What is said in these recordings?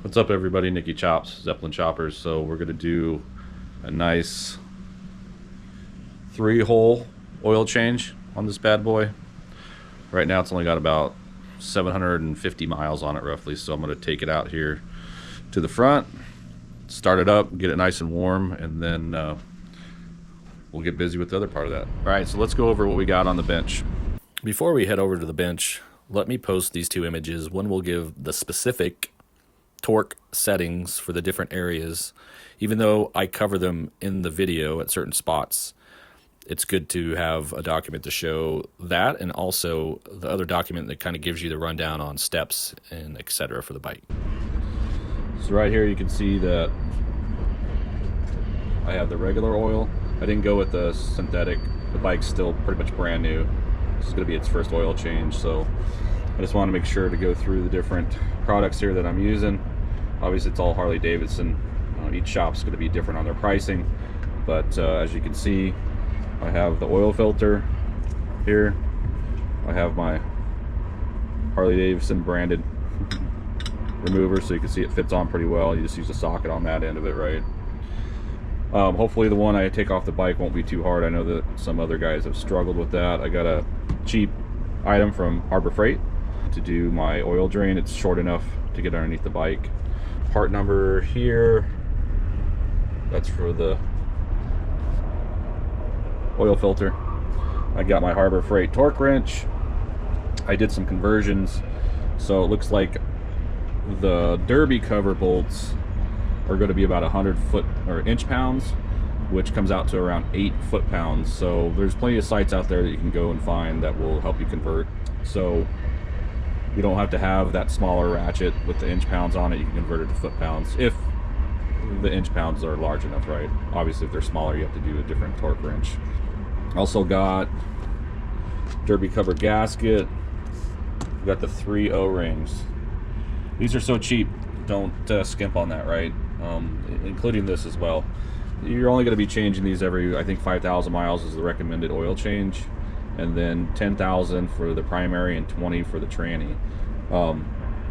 What's up, everybody? Nicky Chops, Zeppelin Choppers. So we're gonna do a nice 3-hole oil change on this bad boy. Right now it's only got about 750 miles on it roughly, so I'm gonna take it out here to the front, start it up, get it nice and warm, and then we'll get busy with the other part of that. All right, so let's go over what we got on the bench. Before we head over to the bench, let me post these two images. One will give the specific torque settings for the different areas. Even though I cover them in the video at certain spots, it's good to have a document to show that, and also the other document that kind of gives you the rundown on steps and etc. for the bike. So right here you can see that I have the regular oil. I didn't go with the synthetic. The bike's still pretty much brand new. This is going to be its first oil change, so I just want to make sure to go through the different products here that I'm using. Obviously it's all Harley Davidson. Each shop's going to be different on their pricing, but as you can see, I have the oil filter here. I have my Harley Davidson branded remover, so you can see it fits on pretty well. You just use a socket on that end of it, right? Hopefully the one I take off the bike won't be too hard. I know that some other guys have struggled with that. I got a cheap item from Harbor Freight to do my oil drain. It's short enough to get underneath the bike. Part number here, that's for the oil filter. I got my Harbor Freight torque wrench. I did some conversions, so it looks like the derby cover bolts are going to be about 100 foot or inch pounds, which comes out to around 8 foot pounds. So there's plenty of sites out there that you can go and find that will help you convert. So you don't have to have that smaller ratchet with the inch pounds on it. You can convert it to foot pounds if the inch pounds are large enough, right? Obviously if they're smaller, you have to do a different torque wrench. Also got derby cover gasket. We got the 3 O-rings. These are so cheap, don't skimp on that, right? Including this as well. You're only going to be changing these every, I think 5,000 miles is the recommended oil change, and then 10,000 for the primary and 20 for the tranny.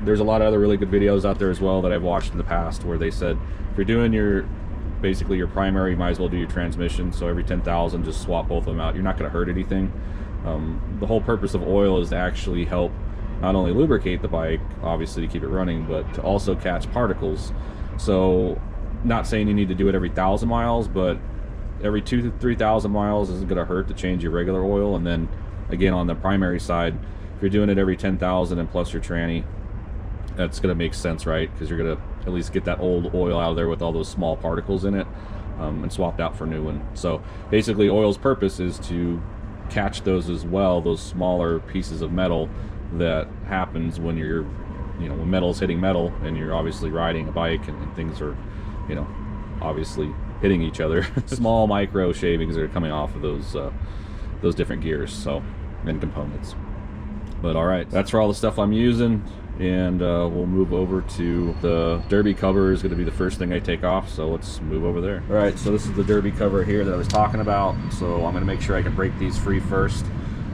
There's a lot of other really good videos out there as well that I've watched in the past where they said if you're doing basically your primary, you might as well do your transmission. So every 10,000, just swap both of them out. You're not going to hurt anything. The whole purpose of oil is to actually help not only lubricate the bike, obviously to keep it running, but to also catch particles. So not saying you need to do it every 1,000 miles, but every 2,000 to 3,000 miles isn't going to hurt to change your regular oil. And then again, on the primary side, if you're doing it every 10,000 and plus your tranny, that's going to make sense, right? Because you're going to at least get that old oil out of there with all those small particles in it, and swapped out for new one. So basically oil's purpose is to catch those as well, those smaller pieces of metal that happens when you're, when metal's hitting metal and you're obviously riding a bike and things are, obviously hitting each other. Small micro shavings are coming off of those different gears, so, and components. But all right, that's for all the stuff I'm using, and we'll move over to the derby cover. Is going to be the first thing I take off, so let's move over there. All right, so this is the derby cover here that I was talking about. So I'm going to make sure I can break these free first.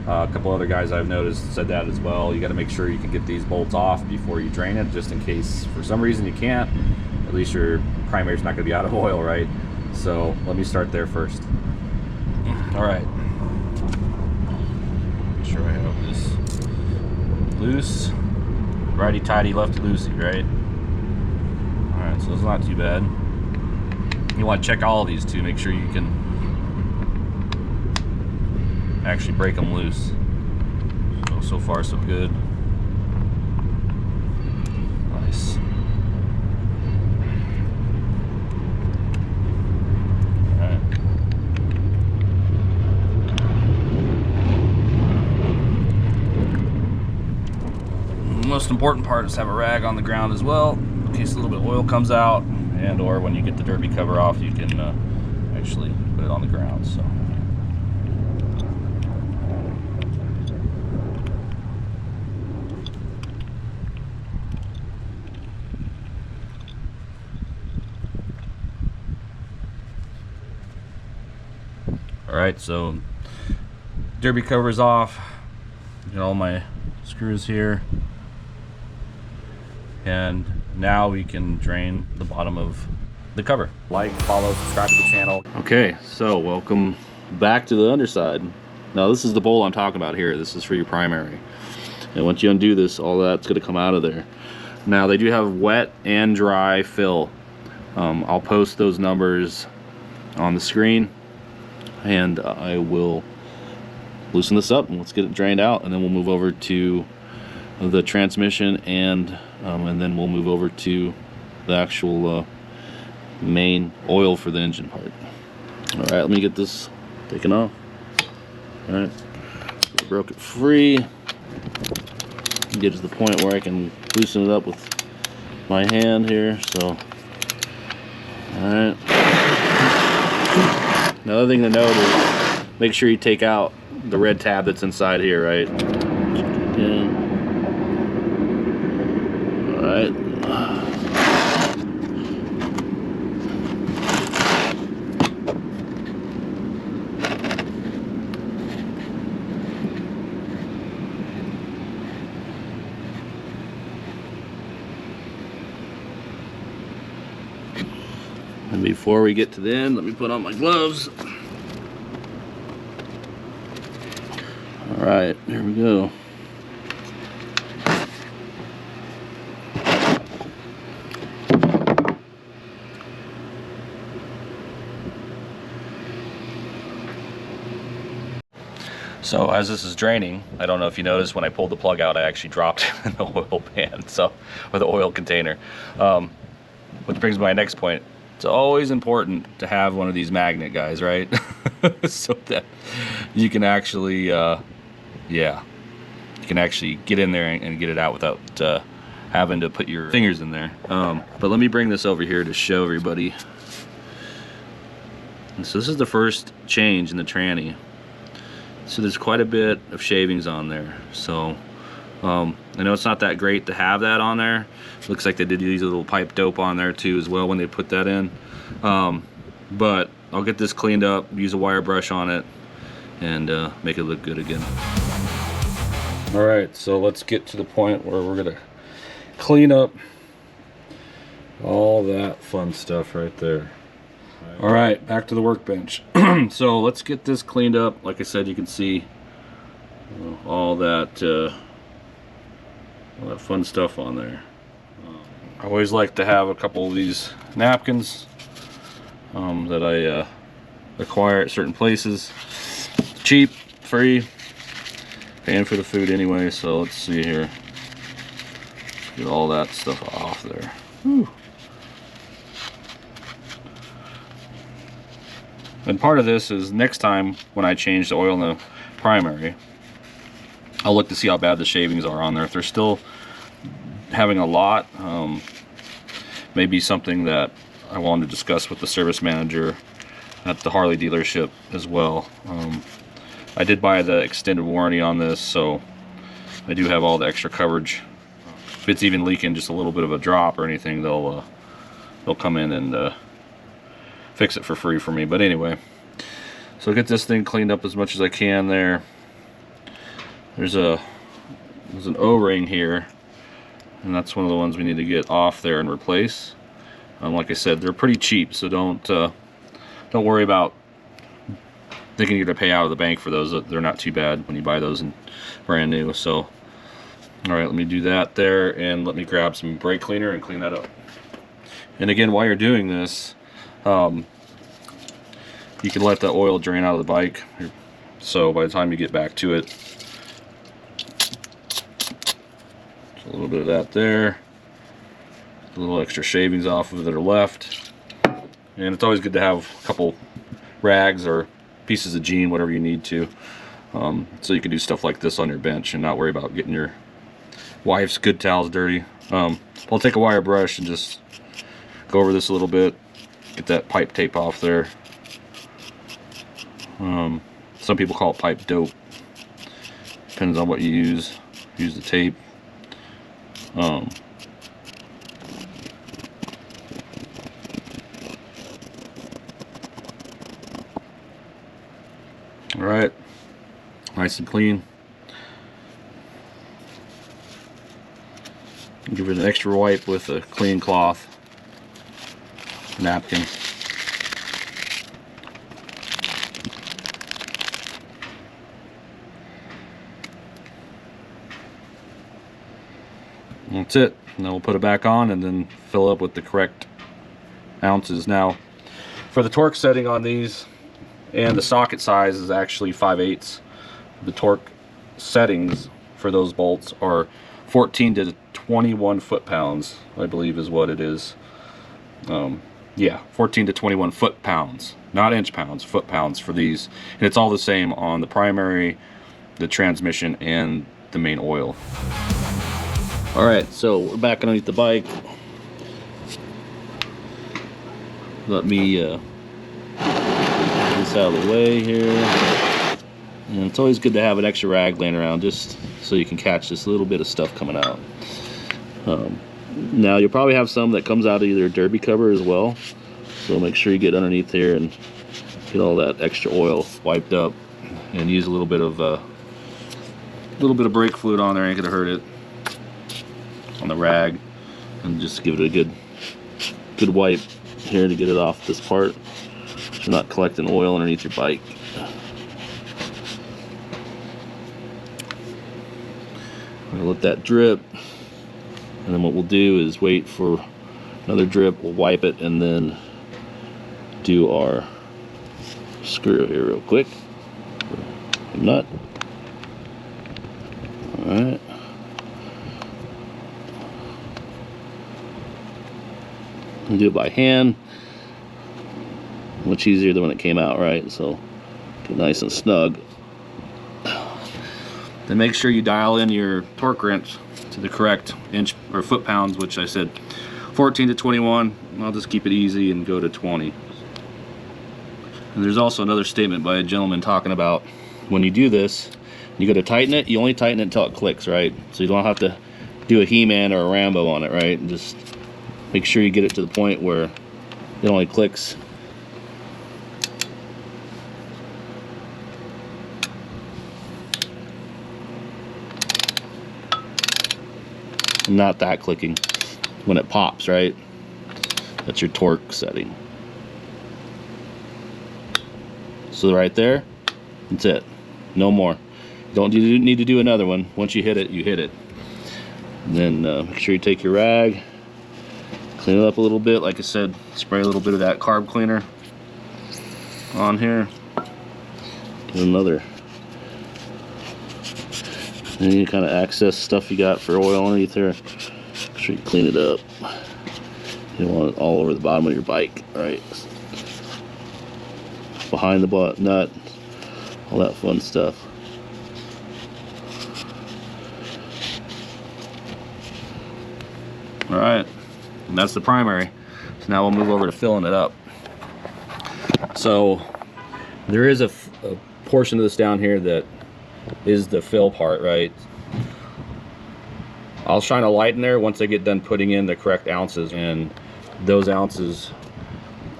A couple other guys I've noticed said that as well. You got to make sure you can get these bolts off before you drain it, just in case for some reason you can't. At least your primary's not going to be out of oil, right? So let me start there first. All right. Make sure I have this loose, righty-tighty, lefty-loosey, right? All right, so it's not too bad. You want to check all of these too. Make sure you can actually break them loose. So far so good. Nice. Alright. The most important part is to have a rag on the ground as well, in case a little bit of oil comes out, and or when you get the derby cover off, you can actually put it on the ground. So Alright, so derby cover's off, Got all my screws here. And now we can drain the bottom of the cover. Like, follow, subscribe to the channel. Okay, so welcome back to the underside. Now this is the bowl I'm talking about here. This is for your primary. And once you undo this, all that's gonna come out of there. Now they do have wet and dry fill. I'll post those numbers on the screen, and I will loosen this up and let's get it drained out, and then we'll move over to the transmission, and then we'll move over to the actual main oil for the engine part. All right, let me get this taken off. All right, so broke it free. Get to the point where I can loosen it up with my hand here. So, all right. Another thing to note is make sure you take out the red tab that's inside here, right? Yeah. All right. And before we get to the end, let me put on my gloves. All right, here we go. So as this is draining, I don't know if you noticed when I pulled the plug out, I actually dropped it in the oil pan, or the oil container. Which brings me to my next point. It's always important to have one of these magnet guys, right? So that you can actually, you can actually get in there and get it out without having to put your fingers in there. But let me bring this over here to show everybody. And so this is the first change in the tranny. So there's quite a bit of shavings on there. So I know it's not that great to have that on there. Looks like they did use a little pipe dope on there too as well when they put that in. But I'll get this cleaned up, use a wire brush on it, and make it look good again. All right, so let's get to the point where we're gonna clean up all that fun stuff right there. All right, back to the workbench. So let's get this cleaned up. Like I said, you can see all that fun stuff on there. I always like to have a couple of these napkins that I acquire at certain places. Cheap, free, paying for the food anyway. So let's see here. Let's get all that stuff off there. Whew. And part of this is next time when I change the oil in the primary, I'll look to see how bad the shavings are on there. If they're still having a lot, maybe something that I wanted to discuss with the service manager at the Harley dealership as well. I did buy the extended warranty on this, so I do have all the extra coverage. If it's even leaking just a little bit of a drop or anything, they'll come in and fix it for free for me. But anyway, so get this thing cleaned up as much as I can there. There's an O-ring here, and that's one of the ones we need to get off there and replace. Like I said, they're pretty cheap, so don't worry about thinking you're gonna pay out of the bank for those. They're not too bad when you buy those in brand new. So all right, let me do that there, and let me grab some brake cleaner and clean that up. And again, while you're doing this, you can let the oil drain out of the bike, so by the time you get back to it, a little bit of that there, a little extra shavings off of it that are left. And it's always good to have a couple rags or pieces of jean, whatever you need to, so you can do stuff like this on your bench and not worry about getting your wife's good towels dirty. I'll take a wire brush and just go over this a little bit, get that pipe tape off there. Some people call it pipe dope, depends on what you use. Use the tape. Alright, nice and clean. Give it an extra wipe with a clean cloth, napkin. That's it. And then we'll put it back on and then fill up with the correct ounces. Now, for the torque setting on these, and the socket size is actually 5/8. The torque settings for those bolts are 14 to 21 foot-pounds, I believe is what it is. Yeah, 14 to 21 foot-pounds, not inch-pounds, foot-pounds for these. And it's all the same on the primary, the transmission, and the main oil. Alright, so we're back underneath the bike. Let me get this out of the way here. And it's always good to have an extra rag laying around just so you can catch this little bit of stuff coming out. Now you'll probably have some that comes out of either derby cover as well. So make sure you get underneath here and get all that extra oil wiped up, and use a little bit of brake fluid on there. Ain't gonna hurt it on the rag, and just give it a good wipe here to get it off this part so you're not collecting oil underneath your bike. I'm gonna let that drip, and then what we'll do is wait for another drip. We'll wipe it and then do our screw here real quick. Nut. All right. And do it by hand. Much easier than when it came out, right? So get nice and snug. Then make sure you dial in your torque wrench to the correct inch or foot-pounds, which I said 14 to 21. I'll just keep it easy and go to 20. And there's also another statement by a gentleman talking about when you do this, you go to tighten it, you only tighten it until it clicks, right? So you don't have to do a He-Man or a Rambo on it, right? And just make sure you get it to the point where it only clicks. Not that clicking when it pops, right? That's your torque setting. So right there, that's it. No more. Don't need to do another one. Once you hit it, you hit it. And then make sure you take your rag, clean it up a little bit. Like I said, spray a little bit of that carb cleaner on here. Get another. Any kind of excess stuff you got for oil underneath there, make sure you clean it up. You don't want it all over the bottom of your bike, right? Behind the nut, all that fun stuff. All right, and that's the primary. So now we'll move over to filling it up. So there is a portion of this down here that is the fill part, right? I'll shine a light in there once I get done putting in the correct ounces, and those ounces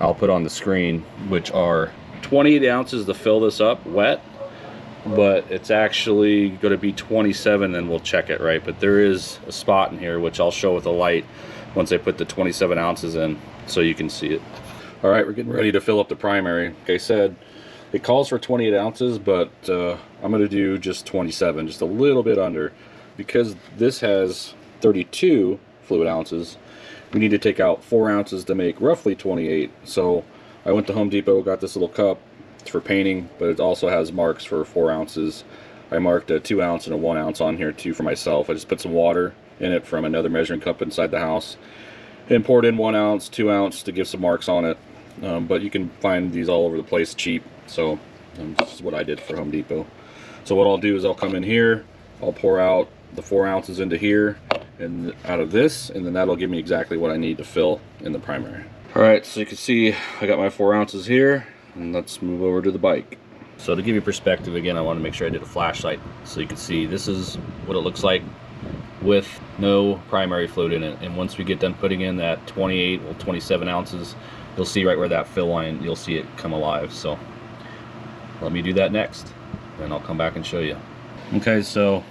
I'll put on the screen, which are 28 ounces to fill this up wet, but it's actually going to be 27, and we'll check it, right? But there is a spot in here which I'll show with a light once I put the 27 ounces in, so you can see it. All right, we're getting ready to fill up the primary. Like I said, it calls for 28 ounces, but I'm going to do just 27, just a little bit under. Because this has 32 fluid ounces, we need to take out 4 ounces to make roughly 28. So I went to Home Depot, got this little cup. It's for painting, but it also has marks for 4 ounces. I marked a 2 ounce and a 1 ounce on here too for myself. I just put some water in it from another measuring cup inside the house and poured in 1 ounce, 2 ounce to give some marks on it. But you can find these all over the place cheap. So this is what I did for Home Depot. So what I'll do is I'll come in here, I'll pour out the 4 ounces into here and out of this, and then that'll give me exactly what I need to fill in the primary. All right, so you can see I got my 4 ounces here, and let's move over to the bike. So to give you perspective again, I want to make sure I did a flashlight so you can see this is what it looks like with no primary fluid in it. And once we get done putting in that 28 or 27 ounces, you'll see right where that fill line, you'll see it come alive. So let me do that next, and I'll come back and show you. Okay, so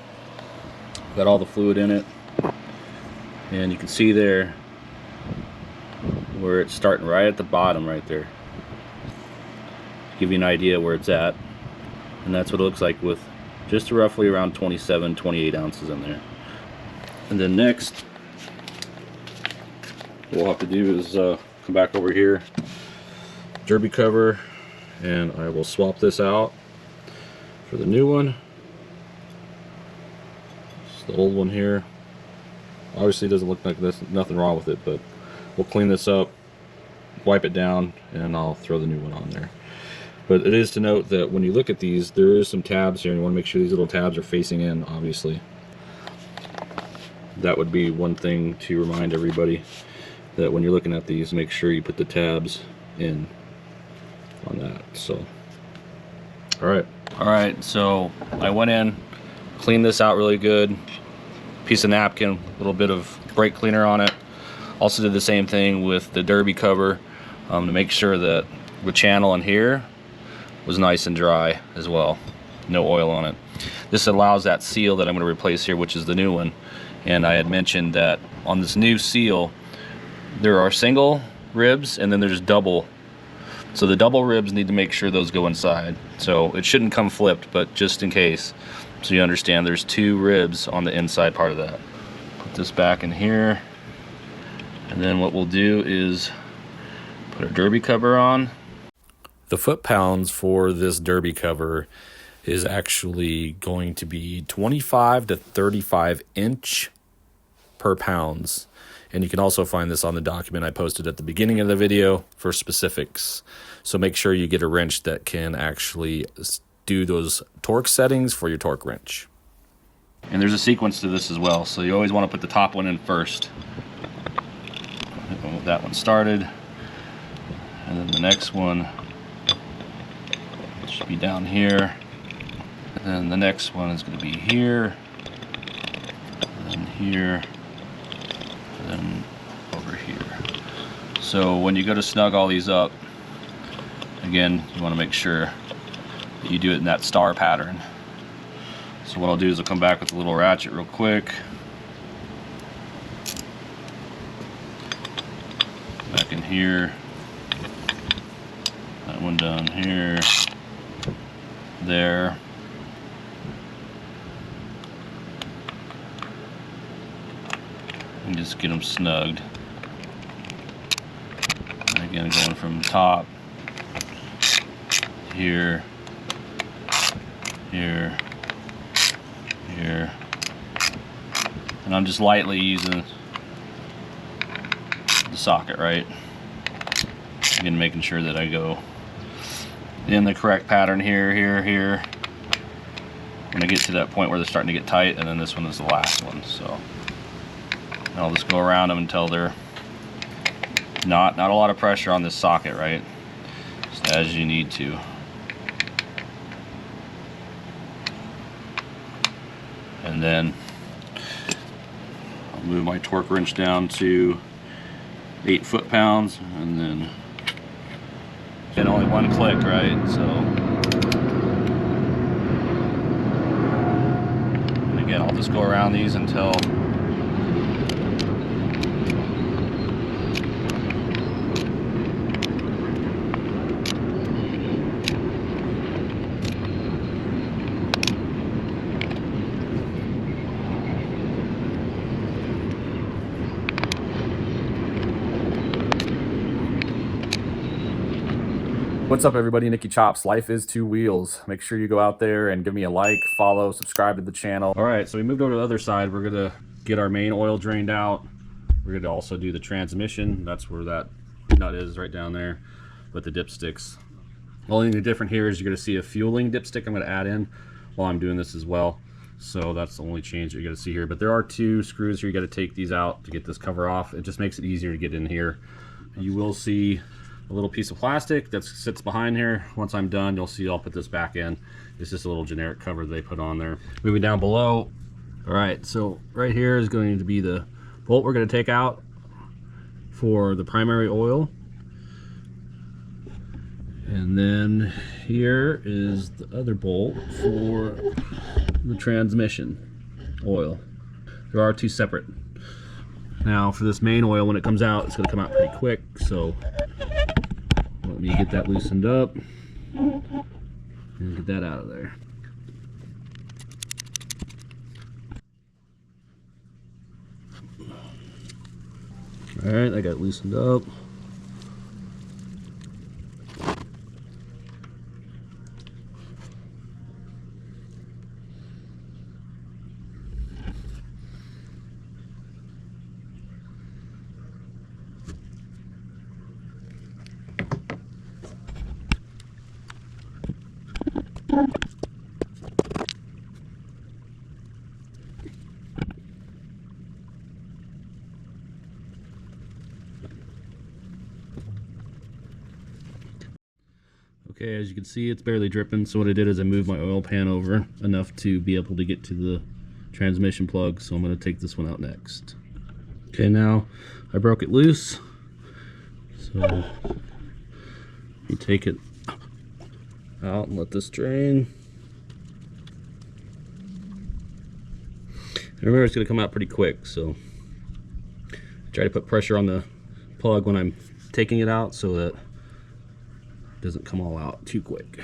got all the fluid in it. And you can see there where it's starting right at the bottom right there. Give you an idea where it's at. And that's what it looks like with just roughly around 27, 28 ounces in there. And then next, what we'll have to do is come back over here, derby cover, and I will swap this out for the new one. It's the old one here. Obviously it doesn't look like there's nothing wrong with it, but we'll clean this up, wipe it down, and I'll throw the new one on there. But it is to note that when you look at these, there is some tabs here, and you want to make sure these little tabs are facing in, obviously. That would be one thing to remind everybody, that when you're looking at these, make sure you put the tabs in on that. So, alright, so I went in, cleaned this out really good, piece of napkin, a little bit of brake cleaner on it. Also did the same thing with the derby cover to make sure that the channel in here was nice and dry as well, no oil on it. This allows that seal that I'm going to replace here, which is the new one. And I had mentioned that on this new seal there are single ribs and then there's double. So the double ribs need to make sure those go inside. So it shouldn't come flipped, but just in case, so you understand there's 2 ribs on the inside part of that. Put this back in here, and then what we'll do is put a derby cover on. The foot-pounds for this derby cover is actually going to be 25 to 35 inch per pounds. And you can also find this on the document I posted at the beginning of the video for specifics. So make sure you get a wrench that can actually do those torque settings for your torque wrench. And there's a sequence to this as well, so you always want to put the top one in first. Get that one started, and then the next one should be down here, and then the next one is going to be here, and then here, and then over here. So when you go to snug all these up, again, you want to make sure that you do it in that star pattern. So what I'll do is I'll come back with a little ratchet real quick. Back in here. That one down here. There. And just get them snugged. And again, going from top, here, here, here. And I'm just lightly using the socket, right? Again, making sure that I go in the correct pattern here, here, here. When I get to that point where they're starting to get tight, and then this one is the last one. So and I'll just go around them until they're not a lot of pressure on this socket, right? Just as you need to. And then I'll move my torque wrench down to 8 foot-pounds, and then get only one click, right? So, and again, I'll just go around these until What's up, everybody? Nicky Chops. Life is 2 wheels. Make sure you go out there and give me a like, follow, subscribe to the channel. All right, so we moved over to the other side. We're gonna get our main oil drained out. We're gonna also do the transmission. That's where that nut is, right down there, with the dipsticks. The only thing different here is you're gonna see a fueling dipstick I'm gonna add in while I'm doing this as well. So that's the only change that you're gonna see here. But there are 2 screws here. You gotta take these out to get this cover off. It just makes it easier to get in here. You will see a little piece of plastic that sits behind here. Once I'm done, you'll see I'll put this back in. It's just a little generic cover they put on there. Moving down below. All right, so right here is going to be the bolt we're going to take out for the primary oil. And then here is the other bolt for the transmission oil. There are 2 separate. Now for this main oil, when it comes out, it's going to come out pretty quick, so let me get that loosened up and get that out of there. Alright, I got it loosened up. Okay, as you can see, it's barely dripping, so what I did is I moved my oil pan over enough to be able to get to the transmission plug, so I'm going to take this one out next. Okay, now I broke it loose, so you take it out and let this drain. And remember, it's going to come out pretty quick, so try to put pressure on the plug when I'm taking it out so that it doesn't come all out too quick.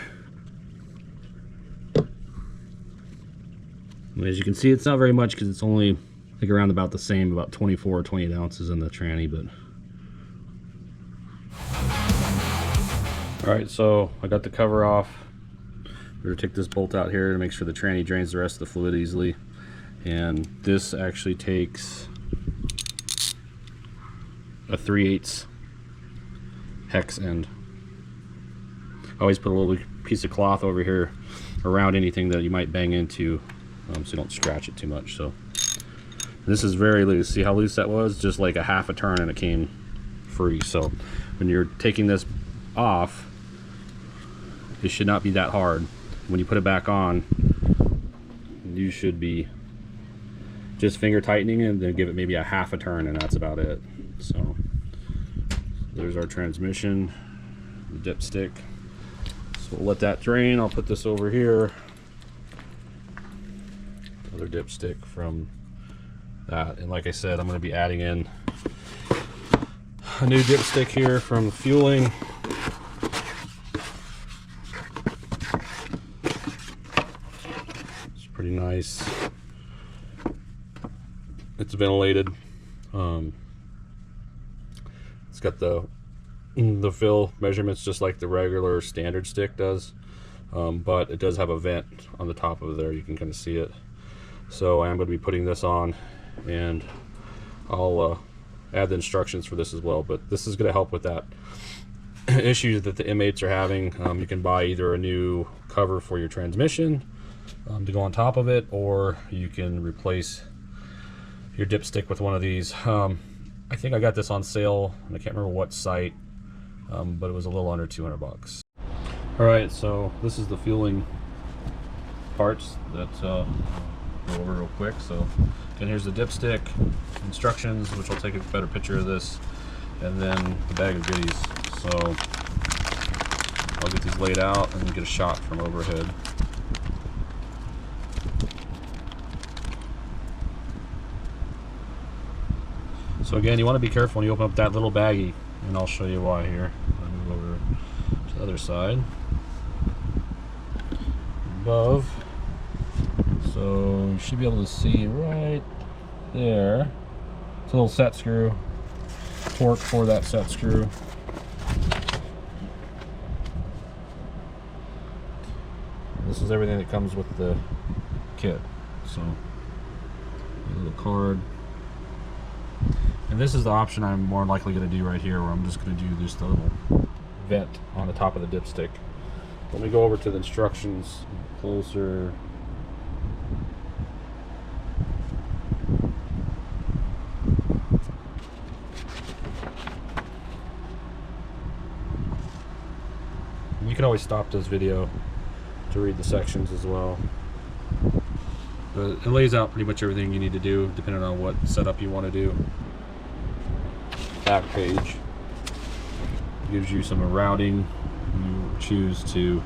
And as you can see, it's not very much because it's only, I think, around about the same, about 24 or 28 ounces in the tranny, but alright, so I got the cover off. We're going to take this bolt out here to make sure the tranny drains the rest of the fluid easily. And this actually takes a 3/8 hex end. I always put a little piece of cloth over here around anything that you might bang into, so you don't scratch it too much. So this is very loose. See how loose that was? Just like a half a turn and it came free. So when you're taking this off, it should not be that hard. When you put it back on, you should be just finger tightening and then give it maybe a half a turn, and that's about it. So there's our transmission, the dipstick. So we'll let that drain. I'll put this over here. Another dipstick from that. And like I said, I'm going to be adding in a new dipstick here from the fueling. It's pretty nice. It's ventilated. It's got the fill measurements just like the regular standard stick does, but it does have a vent on the top of there. You can kind of see it. So I am going to be putting this on, and I'll add the instructions for this as well. But this is going to help with that issue that the M8s are having. You can buy either a new cover for your transmission to go on top of it, or you can replace your dipstick with one of these. I think I got this on sale, and I can't remember what site, but it was a little under 200 bucks. Alright, so this is the fueling parts that go over real quick. So again, here's the dipstick, instructions, which I'll take a better picture of this, and then the bag of goodies. So I'll get these laid out and get a shot from overhead. So again, you want to be careful when you open up that little baggie, and I'll show you why here. I'll move over to the other side. Above. So you should be able to see right there. It's a little set screw. Torque for that set screw. This is everything that comes with the kit. So a little card. And this is the option I'm more likely going to do right here, where I'm just going to do just a little vent on the top of the dipstick. Let me go over to the instructions closer. You can always stop this video to read the sections as well. But it lays out pretty much everything you need to do depending on what setup you want to do. Back page gives you some routing. You choose to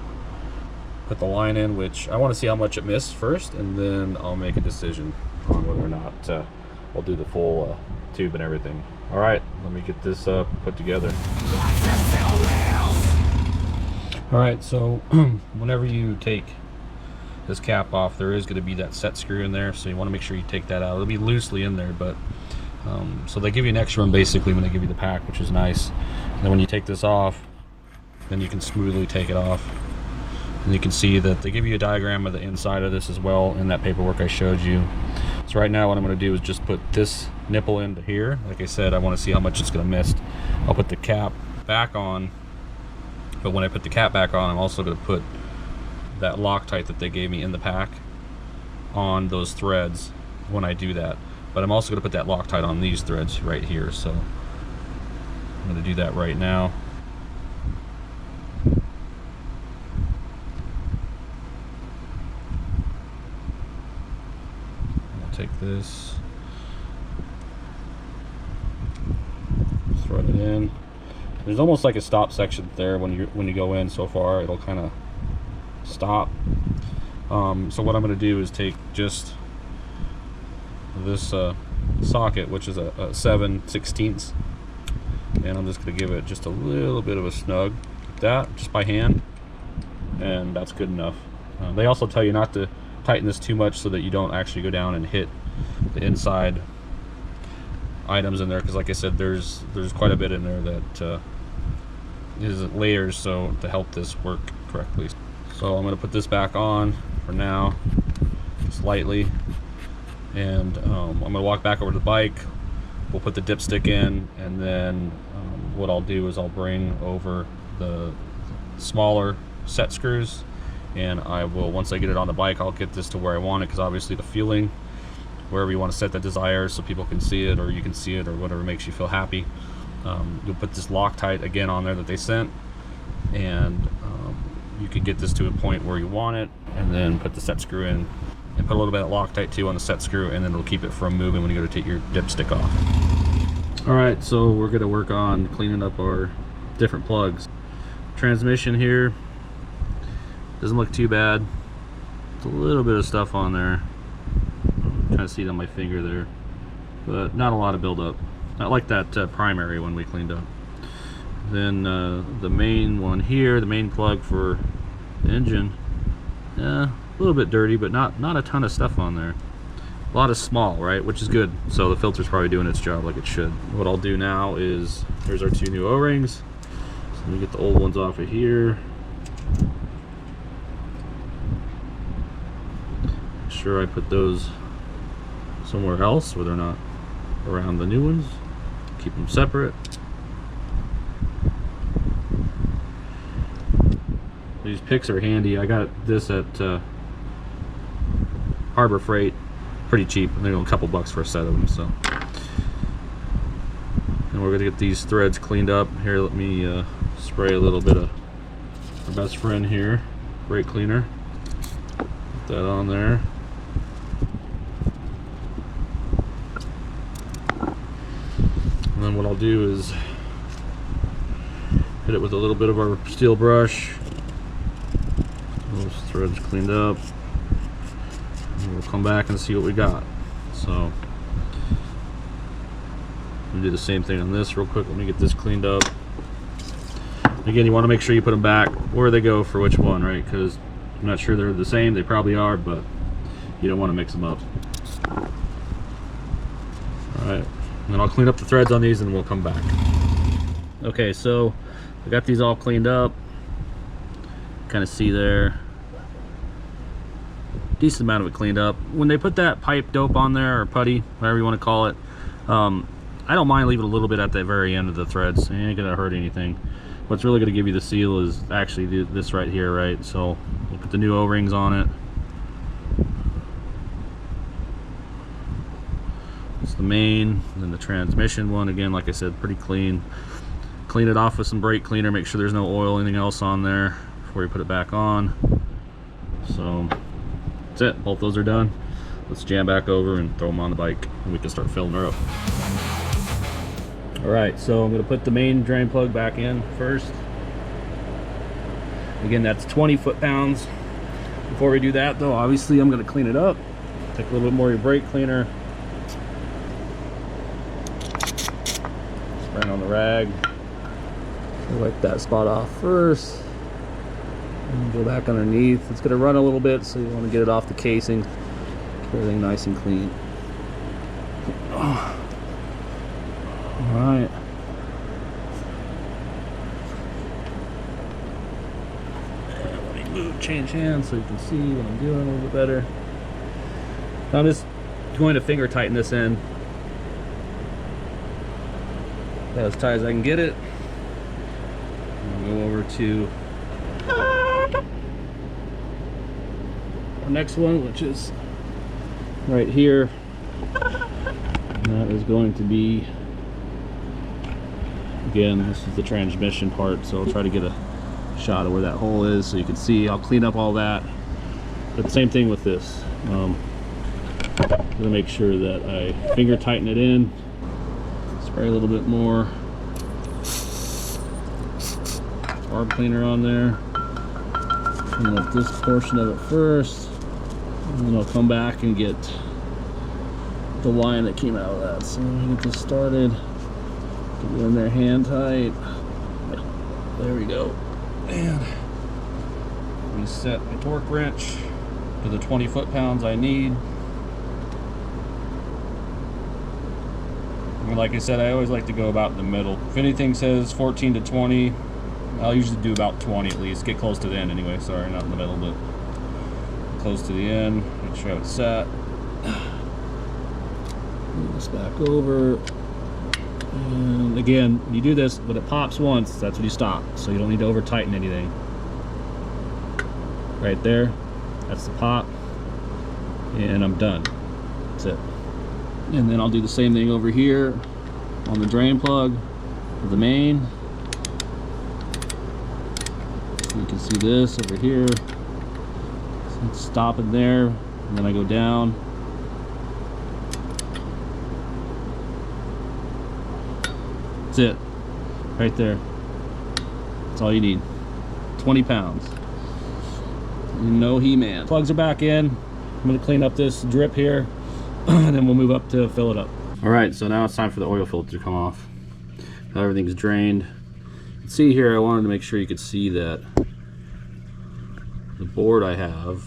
put the line in, which I want to see how much it missed first, and then I'll make a decision on whether or not I'll do the full tube and everything. All right, let me get this put together. All right, so whenever you take this cap off, there is going to be that set screw in there, so you want to make sure you take that out. It'll be loosely in there, but so they give you an extra one basically when they give you the pack, which is nice. And then when you take this off, then you can smoothly take it off. And you can see that they give you a diagram of the inside of this as well in that paperwork I showed you. So right now what I'm going to do is just put this nipple into here. Like I said, I want to see how much it's going to miss. I'll put the cap back on, but when I put the cap back on, I'm also going to put that Loctite that they gave me in the pack on those threads when I do that. But I'm also going to put that Loctite on these threads right here. So I'm going to do that right now. I'll take this, thread it in. There's almost like a stop section there when you go in so far. It'll kind of stop. So what I'm going to do is take just this socket, which is a 7/16, and I'm just going to give it just a little bit of a snug like that, just by hand, and that's good enough. They also tell you not to tighten this too much so that you don't actually go down and hit the inside items in there, because like I said, there's quite a bit in there that is layers, so to help this work correctly. So I'm going to put this back on for now, just lightly, and I'm going to walk back over to the bike. We'll put the dipstick in, and then what I'll do is I'll bring over the smaller set screws, and I will, once I get it on the bike, I'll get this to where I want it, because obviously the feeling, wherever you want to set the desires so people can see it, or you can see it, or whatever makes you feel happy. You'll put this Loctite again on there that they sent, and you can get this to a point where you want it, and then put the set screw in, and put a little bit of Loctite too on the set screw, and then it'll keep it from moving when you go to take your dipstick off. Alright, so we're going to work on cleaning up our different plugs. Transmission here doesn't look too bad. There's a little bit of stuff on there. I'm trying to see it on my finger there, but not a lot of buildup. Not like that primary one we cleaned up. Then the main one here, the main plug for the engine, a little bit dirty, but not a ton of stuff on there. A lot of small, right, which is good. So the filter's probably doing its job like it should. What I'll do now is, there's our 2 new O-rings. So let me get the old ones off of here. Make sure I put those somewhere else where they're not around the new ones. Keep them separate. These picks are handy. I got this at Harbor Freight, pretty cheap. I think a couple bucks for a set of them. So, and we're gonna get these threads cleaned up. Here, let me spray a little bit of our best friend here, brake cleaner. Put that on there. And then what I'll do is hit it with a little bit of our steel brush. Those threads cleaned up. And we'll come back and see what we got. So we'll do the same thing on this real quick. Let me get this cleaned up. Again, you want to make sure you put them back where they go for which one, right? Because I'm not sure they're the same. They probably are, but you don't want to mix them up. Alright. And then I'll clean up the threads on these and we'll come back. Okay, so I got these all cleaned up. Kind of see there. Decent amount of it cleaned up. When they put that pipe dope on there, or putty, whatever you want to call it, I don't mind leaving a little bit at the very end of the threads. It ain't gonna hurt anything. What's really gonna give you the seal is actually this right here, right? So we'll put the new O-rings on it. It's the main, and then the transmission one, again, like I said, pretty clean. Clean it off with some brake cleaner, make sure there's no oil, anything else on there before you put it back on. So that's it, both those are done. Let's jam back over and throw them on the bike, and we can start filling her up. Alright, so I'm going to put the main drain plug back in first. Again, that's 20 foot-pounds. Before we do that, though, obviously I'm going to clean it up. Take a little bit more of your brake cleaner. Turn on the rag. Wipe that spot off first. And go back underneath. It's going to run a little bit, so you want to get it off the casing. Keep everything nice and clean. Alright. Let me change hands so you can see what I'm doing a little bit better. I'm just going to finger tighten this in as tight as I can get it. I'll go over to our next one, which is right here. And that is going to be, again, this is the transmission part, so I'll try to get a shot of where that hole is so you can see. I'll clean up all that. But the same thing with this. I'm gonna make sure that I finger tighten it in. Spray a little bit more barb cleaner on there. Clean up this portion of it first, and then I'll come back and get the line that came out of that. So I'm gonna get this started. Get it in there hand tight. There we go. And I'm gonna set my torque wrench to the 20 foot-pounds I need. And like I said, I always like to go about in the middle. If anything says 14 to 20, I'll usually do about 20 at least. Get close to the end anyway. Sorry, not in the middle, but close to the end. Make sure it's set. Move this back over. And again, you do this, when it pops once, that's when you stop. So you don't need to over tighten anything. Right there, that's the pop. And I'm done. That's it. And then I'll do the same thing over here on the drain plug of the main. You can see this over here. So it's stopping there, and then I go down. That's it, right there. That's all you need. 20 pounds. No He-Man. Plugs are back in. I'm gonna clean up this drip here, and then we'll move up to fill it up. All right, so now it's time for the oil filter to come off. Now everything's drained. See here, I wanted to make sure you could see that the board I have,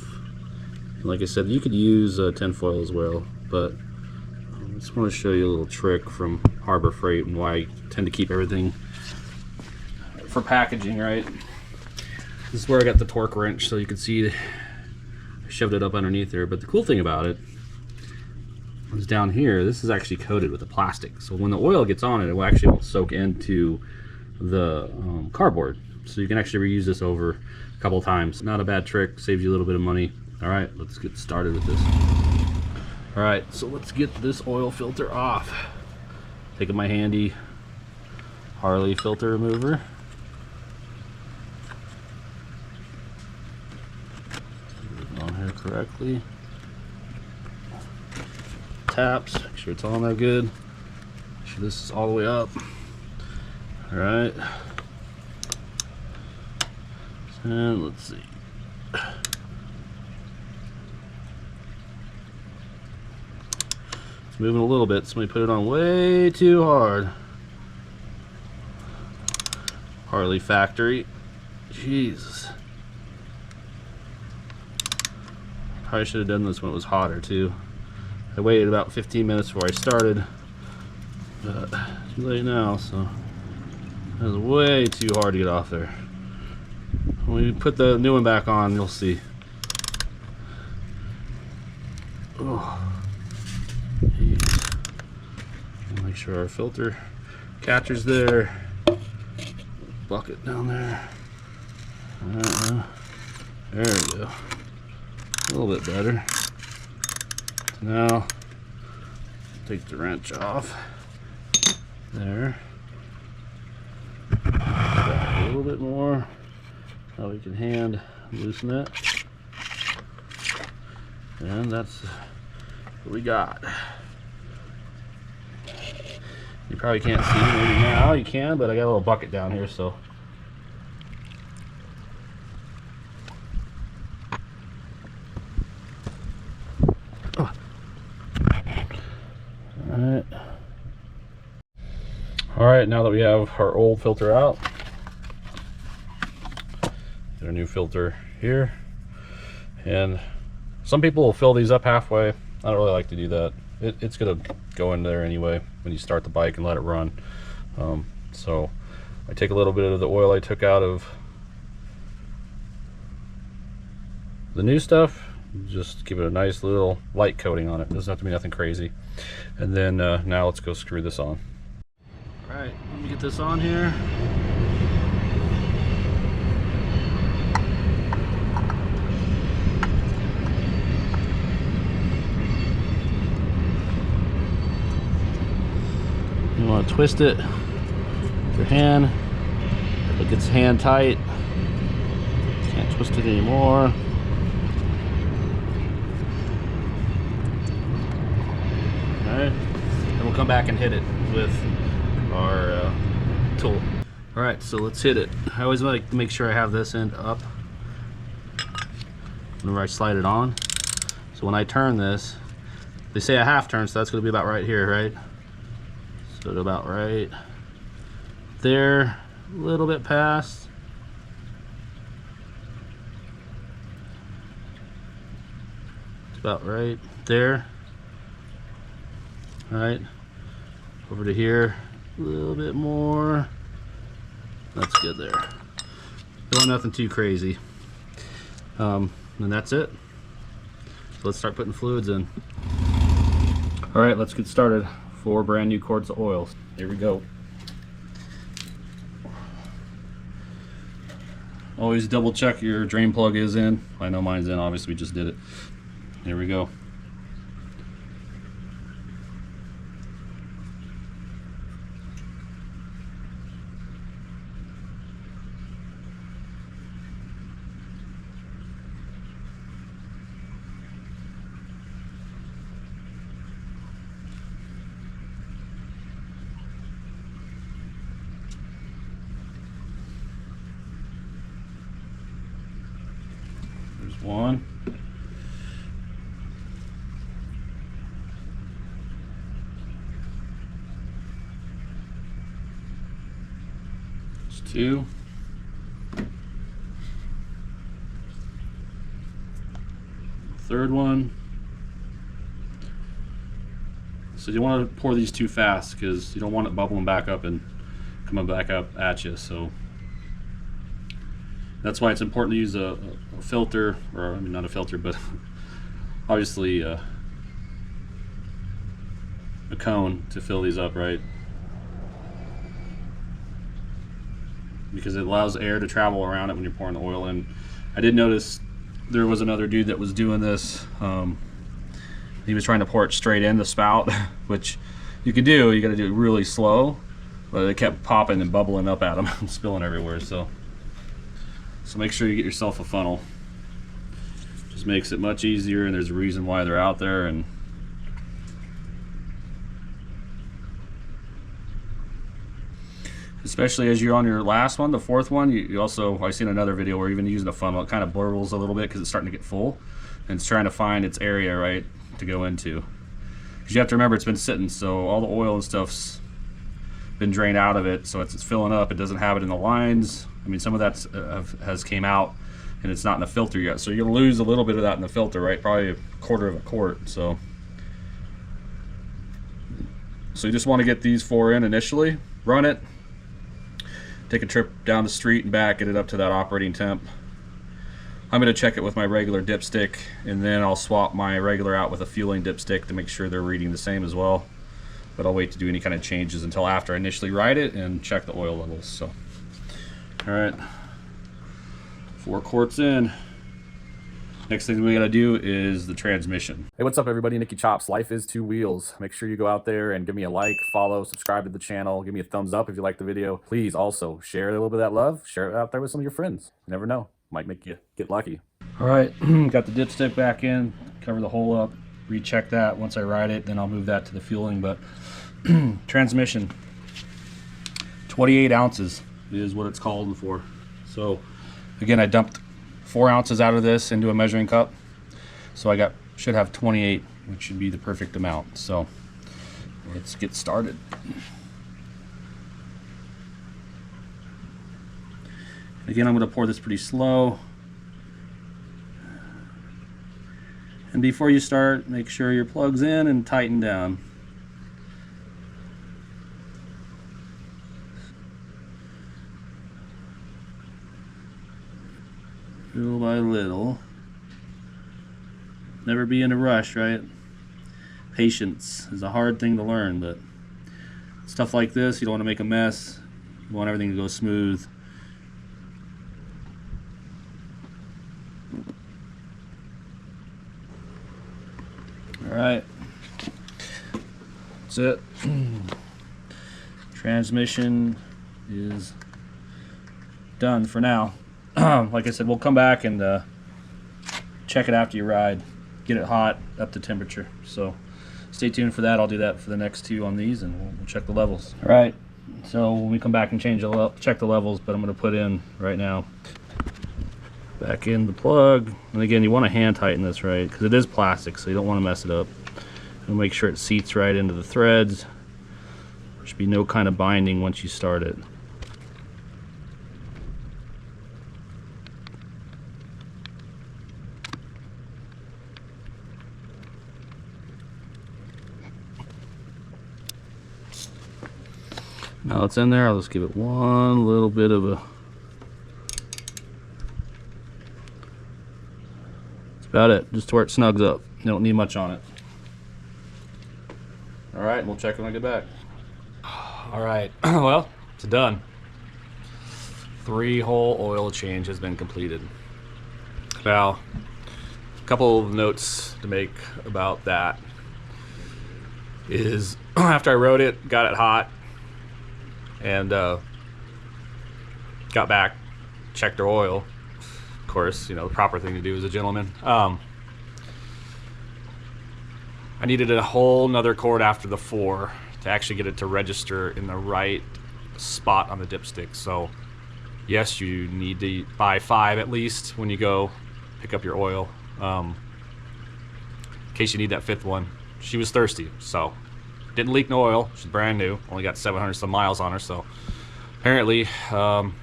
like I said, you could use tinfoil as well, but I just want to show you a little trick from Harbor Freight and why I tend to keep everything for packaging, right? This is where I got the torque wrench, so you can see I shoved it up underneath there. But the cool thing about it is down here, this is actually coated with a plastic, so when the oil gets on it, it will actually won't soak into the cardboard, so you can actually reuse this over a couple of times. Not a bad trick, saves you a little bit of money. All right, let's get started with this. All right, so let's get this oil filter off. Taking my handy Harley filter remover. Put it on here correctly. Taps, make sure it's on there good. Make sure this is all the way up. All right, and let's see. It's moving a little bit. Somebody put it on way too hard. Harley factory. Jesus. Probably should have done this when it was hotter too. I waited about 15 minutes before I started, but too late now, so that was way too hard to get off there. When we put the new one back on, you'll see. Oh. Make sure our filter catcher's there. Bucket down there. There we go. A little bit better. So now, take the wrench off. There. Back a little bit more. Now we can hand loosen it. And that's what we got. You probably can't see it maybe now, you can, but I got a little bucket down here, so. right, now that we have our old filter out, get a new filter here. And some people will fill these up halfway. I don't really like to do that. It's gonna go in there anyway when you start the bike and let it run. So I take a little bit of the oil I took out of the new stuff, just give it a nice little light coating on it. Doesn't have to be nothing crazy. And then now let's go screw this on. All right, let me get this on here. You want to twist it with your hand. It gets hand tight. Can't twist it anymore. Alright, then we'll come back and hit it with our tool. Alright, so let's hit it. I always like to make sure I have this end up whenever I slide it on. So when I turn this, they say a half turn, so that's going to be about right here, right? So about right there, a little bit past. It's about right there. All right, over to here, a little bit more. That's good there. Don't nothing too crazy. And that's it. So let's start putting fluids in. All right, let's get started. 4 brand new quarts of oil. Here we go. Always double check your drain plug is in. I know mine's in, obviously we just did it. Here we go. There's one. There's 2. Third one. So you want to pour these too fast because you don't want it bubbling back up and coming back up at you. So that's why it's important to use a filter, or I mean not a filter, but obviously a cone to fill these up, right? Because it allows air to travel around it when you're pouring the oil in. I did notice there was another dude that was doing this. He was trying to pour it straight in the spout, which you could do. You got to do it really slow, but it kept popping and bubbling up at him and spilling everywhere. So make sure you get yourself a funnel. Just makes it much easier, and there's a reason why they're out there. And especially as you're on your last one, the 4th one, you also, I've seen another video where even using a funnel, it kind of burbles a little bit because it's starting to get full, and it's trying to find its area, right, to go into. Because you have to remember it's been sitting, so all the oil and stuff's been drained out of it, so it's filling up. It doesn't have it in the lines. I mean, some of that has came out, and it's not in the filter yet, so you're gonna lose a little bit of that in the filter, right? Probably a 1/4 of a quart. So you just want to get these 4 in initially, run it, take a trip down the street and back, get it up to that operating temp. I'm going to check it with my regular dipstick, and then I'll swap my regular out with a fueling dipstick to make sure they're reading the same as well. But I'll wait to do any kind of changes until after I initially ride it and check the oil levels. So, all right, 4 quarts in. Next thing we gotta do is the transmission. Hey, what's up everybody? Nicky Chops, Life is 2 Wheels. Make sure you go out there and give me a like, follow, subscribe to the channel, give me a thumbs up if you like the video. Please also share a little bit of that love, share it out there with some of your friends. You never know, might make you get lucky. All right, got the dipstick back in, cover the hole up, recheck that. Once I ride it, then I'll move that to the fueling. But transmission, 28 ounces is what it's called for. So again, I dumped 4 ounces out of this into a measuring cup, so I should have 28, which should be the perfect amount. So let's get started. Again, I'm going to pour this pretty slow. And before you start, make sure your plug's in and tighten down. Little by little. Never be in a rush, right? Patience is a hard thing to learn, but stuff like this, you don't want to make a mess. You want everything to go smooth. Alright, that's it. Transmission is done for now. Like I said, we'll come back and check it after you ride, get it hot, up to temperature. So stay tuned for that. I'll do that for the next two on these, and we'll check the levels. Alright, so when we come back and check the levels, but I'm going to put in right now. Back in the plug, and again, you want to hand tighten this, right, because it is plastic, so you don't want to mess it up. And make sure it seats right into the threads. There should be no kind of binding once you start it. Now it's in there, I'll just give it one little bit of a... About it, just to where it snugs up. You don't need much on it. Alright, we'll check when I get back. Alright, well, it's done. 3-hole oil change has been completed. Now, a couple of notes to make about that is after I rode it, got it hot, and got back, checked our oil. Course, you know, the proper thing to do as a gentleman. I needed a whole nother cord after the 4 to actually get it to register in the right spot on the dipstick. So yes, you need to buy 5 at least when you go pick up your oil, in case you need that 5th one. She was thirsty, so didn't leak no oil. She's brand new, only got 700 some miles on her, so apparently 5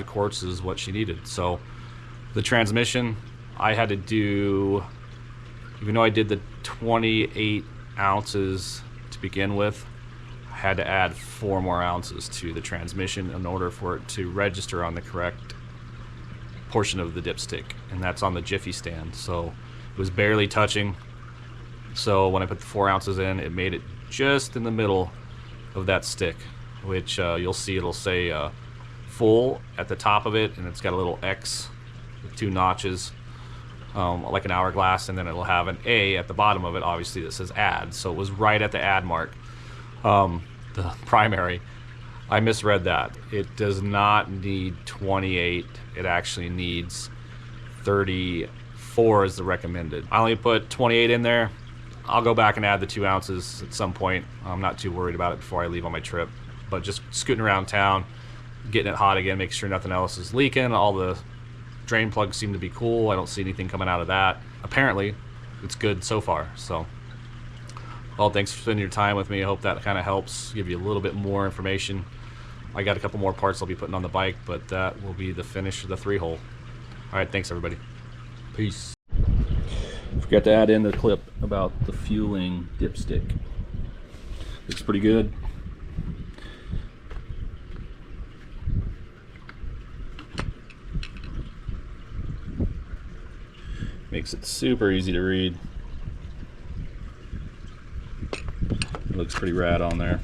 quarts is what she needed. So the transmission, I had to do, even though I did the 28 ounces to begin with, I had to add 4 more ounces to the transmission in order for it to register on the correct portion of the dipstick, and that's on the Jiffy stand. So it was barely touching. So when I put the 4 ounces in, it made it just in the middle of that stick, which you'll see it'll say full at the top of it, and it's got a little X with 2 notches, like an hourglass, and then it'll have an A at the bottom of it, obviously, that says add. So it was right at the add mark. The primary, I misread that. It does not need 28. It actually needs 34 is the recommended. I only put 28 in there. I'll go back and add the 2 ounces at some point. I'm not too worried about it before I leave on my trip, but just scooting around town, getting it hot again, making sure nothing else is leaking. All the drain plugs seem to be cool. I don't see anything coming out of that. Apparently, it's good so far. So, well, thanks for spending your time with me. I hope that kind of helps give you a little bit more information. I got a couple more parts I'll be putting on the bike, but that will be the finish of the 3-hole. All right, thanks everybody. Peace. Forgot to add in the clip about the fueling dipstick. Looks pretty good. Makes it super easy to read. It looks pretty rad on there.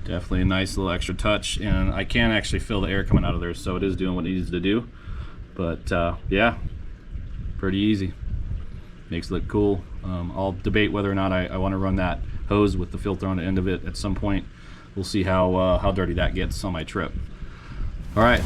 Definitely a nice little extra touch, and I can actually feel the air coming out of there, so it is doing what it needs to do. But yeah, pretty easy. Makes it look cool. I'll debate whether or not I want to run that hose with the filter on the end of it at some point. We'll see how dirty that gets on my trip. All right.